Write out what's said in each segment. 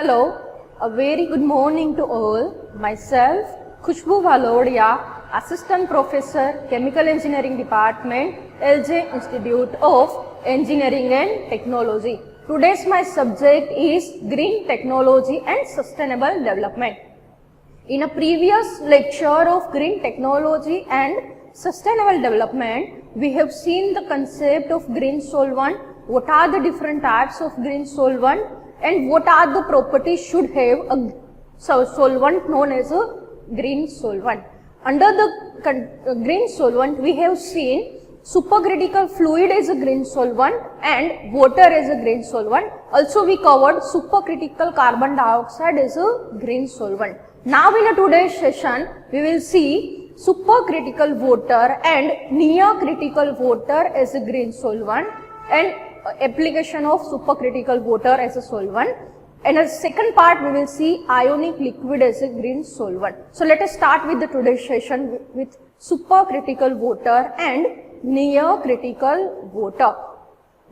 Hello, a very good morning to all. Myself, Khushbu Valodia, Assistant Professor, Chemical Engineering Department, LJ Institute of Engineering and Technology. Today's my subject is Green Technology and Sustainable Development. In a previous lecture of Green Technology and Sustainable Development, we have seen the concept of green solvent, what are the different types of green solvent, and what are the properties should have a solvent known as a green solvent. Under the green solvent, we have seen supercritical fluid as a green solvent and water as a green solvent. Also, we covered supercritical carbon dioxide as a green solvent. Now, in today's session, we will see supercritical water and near critical water as a green solvent and application of supercritical water as a solvent. And the second part we will see ionic liquid as a green solvent. So let us start with the today's session with supercritical water and near critical water.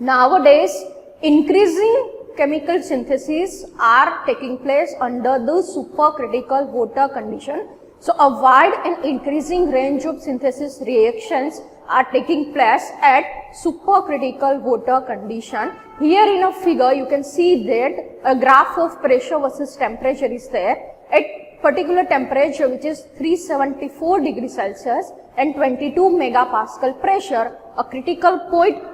Nowadays, increasing chemical synthesis are taking place under the supercritical water condition. So a wide and increasing range of synthesis reactions are taking place at supercritical water condition. Here in a figure you can see that a graph of pressure versus temperature is there. At particular temperature, which is 374 degrees Celsius and 22 megapascal pressure, a critical point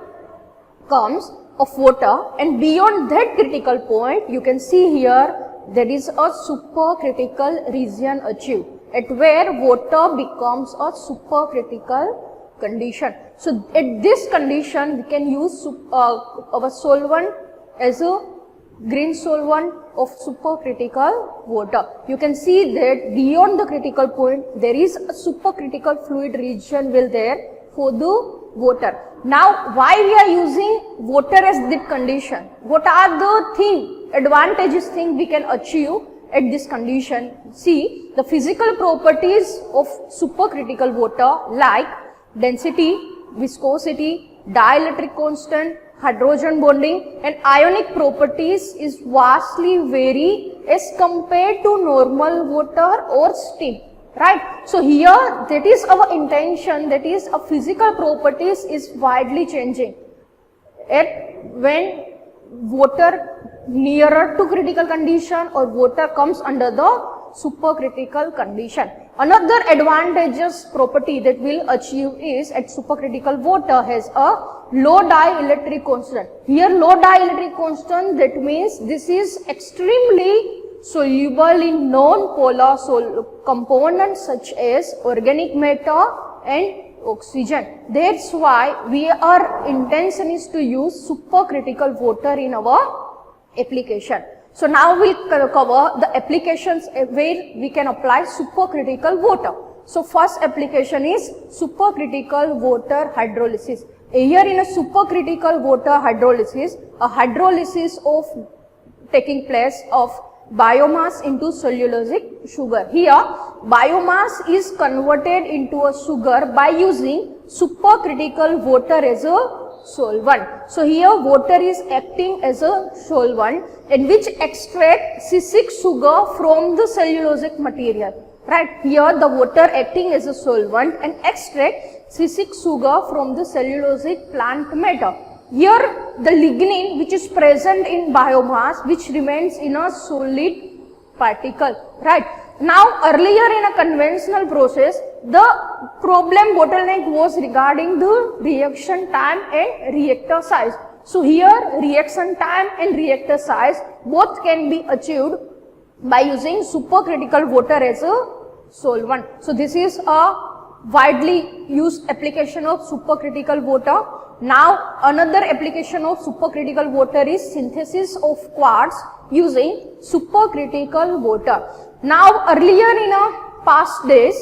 comes of water, and beyond that critical point you can see here there is a supercritical region achieved at where water becomes a supercritical condition. So at this condition we can use our solvent as a green solvent of supercritical water. You can see that beyond the critical point there is a supercritical fluid region will there for the water. Now why we are using water as that condition? What are the advantageous thing we can achieve at this condition? See, the physical properties of supercritical water like density, viscosity, dielectric constant, hydrogen bonding and ionic properties is vastly vary as compared to normal water or steam, right? So here that is our intention, that is a physical properties is widely changing at when water nearer to critical condition or water comes under the supercritical condition. Another advantageous property that we'll achieve is at supercritical water has a low dielectric constant. Here low dielectric constant, that means this is extremely soluble in non-polar components such as organic matter and oxygen. That's why our intention is to use supercritical water in our application. So now we'll cover the applications where we can apply supercritical water. So first application is supercritical water hydrolysis. Here in a supercritical water hydrolysis, a hydrolysis of taking place of biomass into cellulosic sugar. Here biomass is converted into a sugar by using supercritical water as a solvent. So here water is acting as a solvent in which extract C6 sugar from the cellulosic material. Right, here the water acting as a solvent and extract C6 sugar from the cellulosic plant matter. Here the lignin which is present in biomass which remains in a solid particle. Right. Now earlier in a conventional process the problem bottleneck was regarding the reaction time and reactor size. So here reaction time and reactor size both can be achieved by using supercritical water as a solvent. So this is a widely used application of supercritical water. Now another application of supercritical water is synthesis of quartz using supercritical water. Now earlier in past days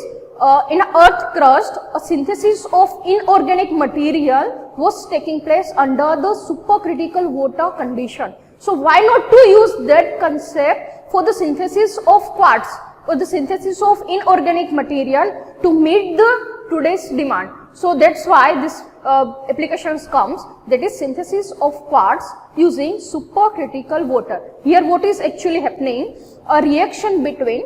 in earth crust a synthesis of inorganic material was taking place under the supercritical water condition. So why not to use that concept for the synthesis of quartz or the synthesis of inorganic material to meet the today's demand. So that's why this applications comes, that is synthesis of quartz using supercritical water. Here what is actually happening? A reaction between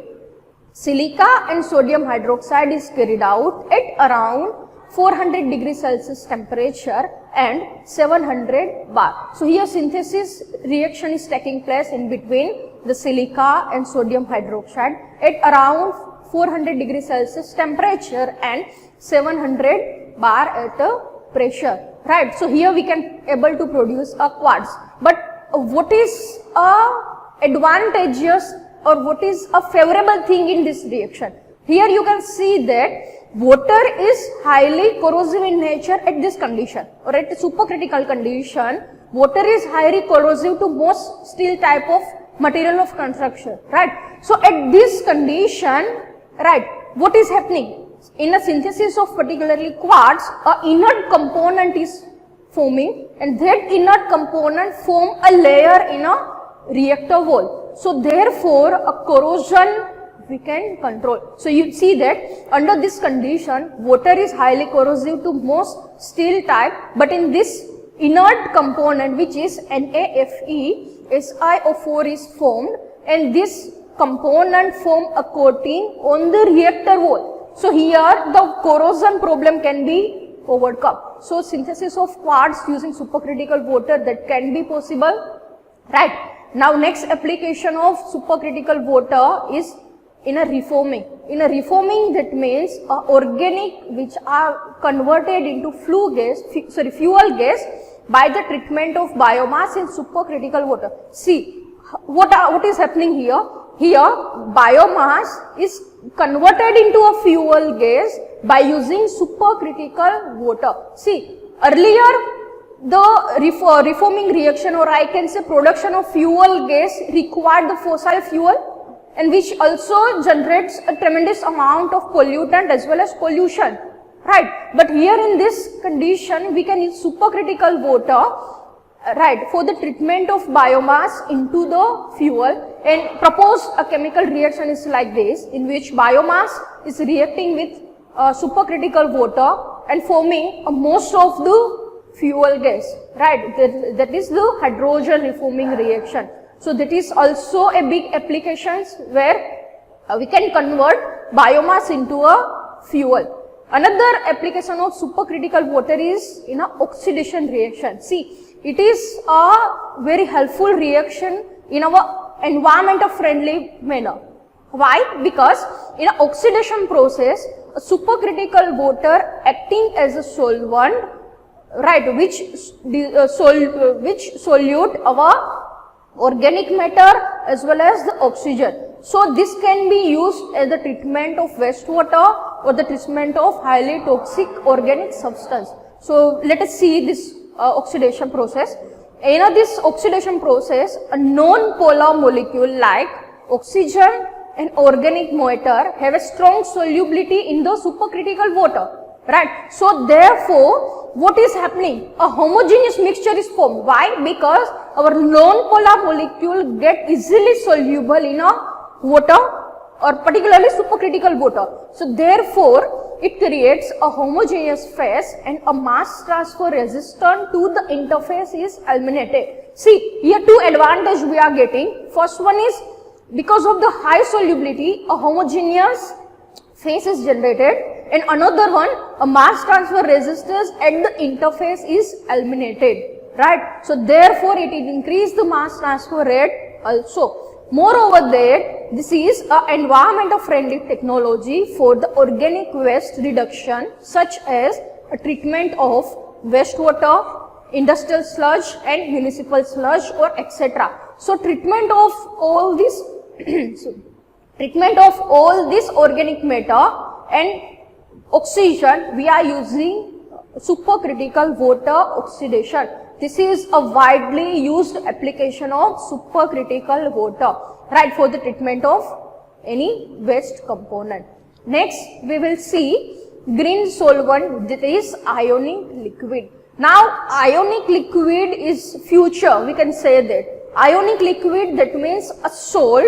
silica and sodium hydroxide is carried out at around 400 degrees Celsius temperature and 700 bar. So here synthesis reaction is taking place in between the silica and sodium hydroxide at around 400 degrees Celsius temperature and 700 bar at a pressure, right? So here we can able to produce a quartz. But what is advantageous or what is a favorable thing in this reaction? Here you can see that water is highly corrosive in nature at this condition, or at a supercritical condition. Water is highly corrosive to most steel type of material of construction, right? So at this condition, right, what is happening? In a synthesis of particularly quartz, a inert component is forming, and that inert component form a layer in a reactor wall. So therefore a corrosion we can control. So you see that under this condition, water is highly corrosive to most steel type, but in this inert component, which is NaFe, SiO4 is formed, and this component form a coating on the reactor wall. So here the corrosion problem can be overcome. So synthesis of quartz using supercritical water, that can be possible, right? Now next application of supercritical water is in a reforming. In a reforming, that means organic which are converted into fuel gas by the treatment of biomass in supercritical water. See what is happening here? Here biomass is converted into a fuel gas by using supercritical water. See, earlier the reforming reaction, or I can say production of fuel gas, required the fossil fuel, and which also generates a tremendous amount of pollutant as well as pollution, right? But here in this condition, we can use supercritical water, right, for the treatment of biomass into the fuel. And propose a chemical reaction is like this, in which biomass is reacting with supercritical water and forming most of the fuel gas, right? That is the hydrogen reforming reaction. So that is also a big applications where we can convert biomass into a fuel. Another application of supercritical water is in a oxidation reaction. See, it is a very helpful reaction in our environmental friendly manner. Why? Because in an oxidation process, a supercritical water acting as a solvent, right, which solute our organic matter as well as the oxygen. So this can be used as the treatment of wastewater or the treatment of highly toxic organic substance. So let us see this oxidation process. In this oxidation process, a non-polar molecule like oxygen and organic matter have a strong solubility in the supercritical water, right? So therefore, what is happening? A homogeneous mixture is formed. Why? Because our non-polar molecule get easily soluble in a water, or particularly supercritical water. So therefore, it creates a homogeneous phase and a mass transfer resistance to the interface is eliminated. See, here two advantages we are getting. First one is, because of the high solubility, a homogeneous phase is generated, and another one, a mass transfer resistance at the interface is eliminated, right? So therefore it increase the mass transfer rate also. Moreover that, this is an environmental friendly technology for the organic waste reduction, such as a treatment of wastewater, industrial sludge and municipal sludge, or etc. So treatment of all this treatment of all this organic matter and oxygen, we are using supercritical water oxidation. This is a widely used application of supercritical water, right, for the treatment of any waste component. Next, we will see green solvent, that is ionic liquid. Now, ionic liquid is future, we can say that. Ionic liquid, that means a salt,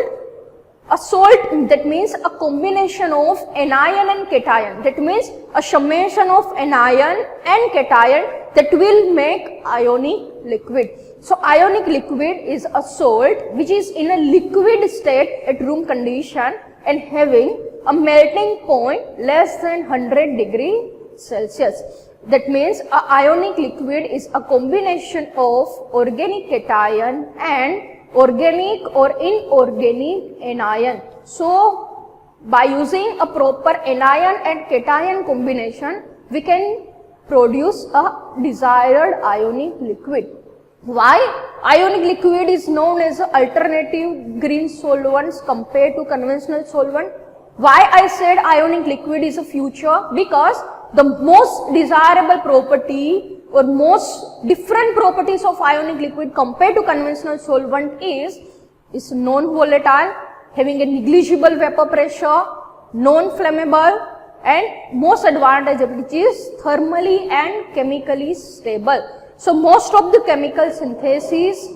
A salt, that means a combination of anion and cation. That means a summation of anion and cation that will make ionic liquid. So ionic liquid is a salt which is in a liquid state at room condition and having a melting point less than 100 degrees Celsius. That means a ionic liquid is a combination of organic cation and organic or inorganic anion. So by using a proper anion and cation combination, we can produce a desired ionic liquid. Why ionic liquid is known as alternative green solvents compared to conventional solvent? Why I said ionic liquid is a future? Because the most desirable property or most different properties of ionic liquid compared to conventional solvent is non-volatile, having a negligible vapor pressure, non-flammable, and most advantage which is thermally and chemically stable. So most of the chemical synthesis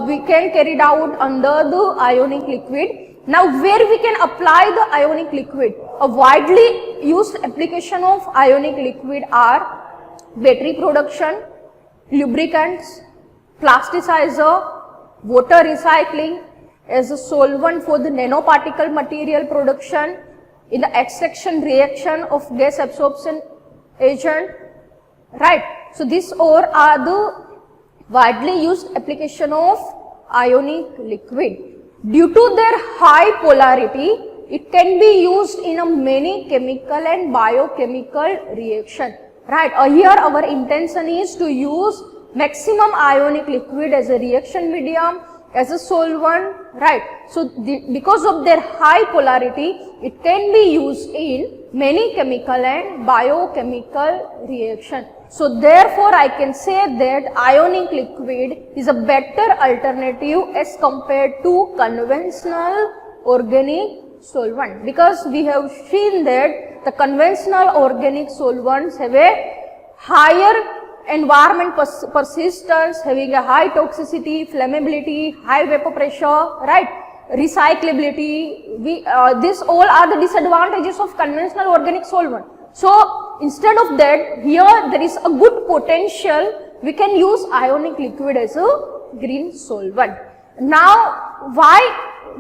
we can carry it out under the ionic liquid. Now where we can apply the ionic liquid? A widely used application of ionic liquid are battery production, lubricants, plasticizer, water recycling, as a solvent for the nanoparticle material production, in the extraction reaction of gas absorption agent, right. So these all are the widely used application of ionic liquid. Due to their high polarity, it can be used in a many chemical and biochemical reaction. Right, here our intention is to use maximum ionic liquid as a reaction medium, as a solvent, right. So because of their high polarity, it can be used in many chemical and biochemical reaction. So therefore I can say that ionic liquid is a better alternative as compared to conventional organic solvent, because we have seen that the conventional organic solvents have a higher environment persistence, having a high toxicity, flammability, high vapor pressure, right, recyclability. These all are the disadvantages of conventional organic solvent. So instead of that, here there is a good potential, we can use ionic liquid as a green solvent. Now why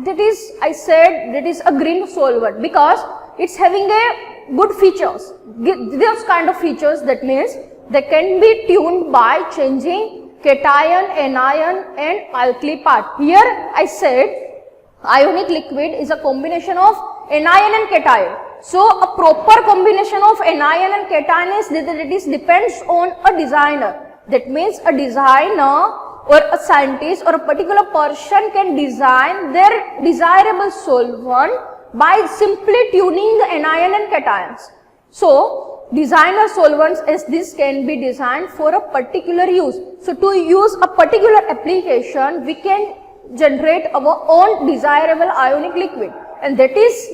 that is, I said that is a green solvent? Because it's having a good features, those kind of features, that means they can be tuned by changing cation, anion and alkali part. Here I said ionic liquid is a combination of anion and cation. So a proper combination of anion and cation is that it depends on a designer. That means a designer or a scientist or a particular person can design their desirable solvent by simply tuning the anion and cations. So designer solvents as this can be designed for a particular use. So to use a particular application, we can generate our own desirable ionic liquid, and that is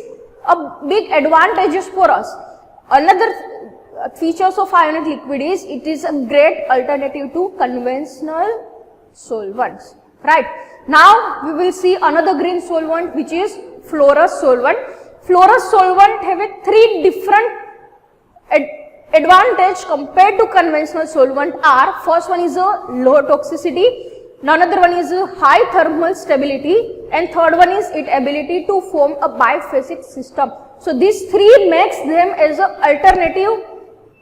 a big advantages for us. Another features of ionic liquid is it is a great alternative to conventional solvents, right. Now we will see another green solvent which is fluorous solvent. Fluorous solvent have a three different advantage compared to conventional solvent are, first one is a low toxicity, another one is a high thermal stability, and third one is its ability to form a biphasic system. So these three makes them as an alternative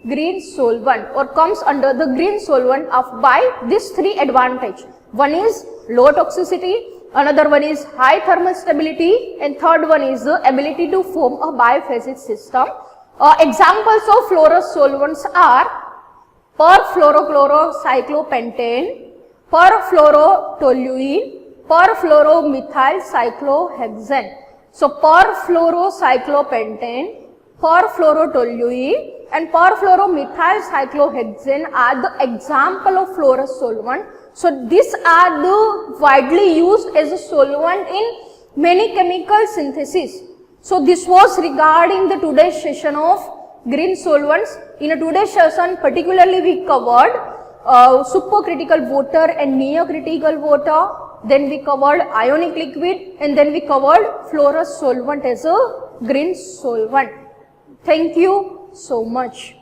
green solvent or comes under the green solvent of by these three advantage. One is low toxicity, another one is high thermal stability, and third one is the ability to form a biphasic system. Examples of fluorous solvents are perfluorochlorocyclopentane, perfluorotoluene, perfluoromethylcyclohexane. So perfluorocyclopentane, perfluorotoluene and perfluoromethylcyclohexane are the example of fluorous solvent. So these are the widely used as a solvent in many chemical synthesis. So this was regarding the today's session of green solvents. In a today's session particularly we covered supercritical water and neocritical water, then we covered ionic liquid, and then we covered fluorous solvent as a green solvent. Thank you so much.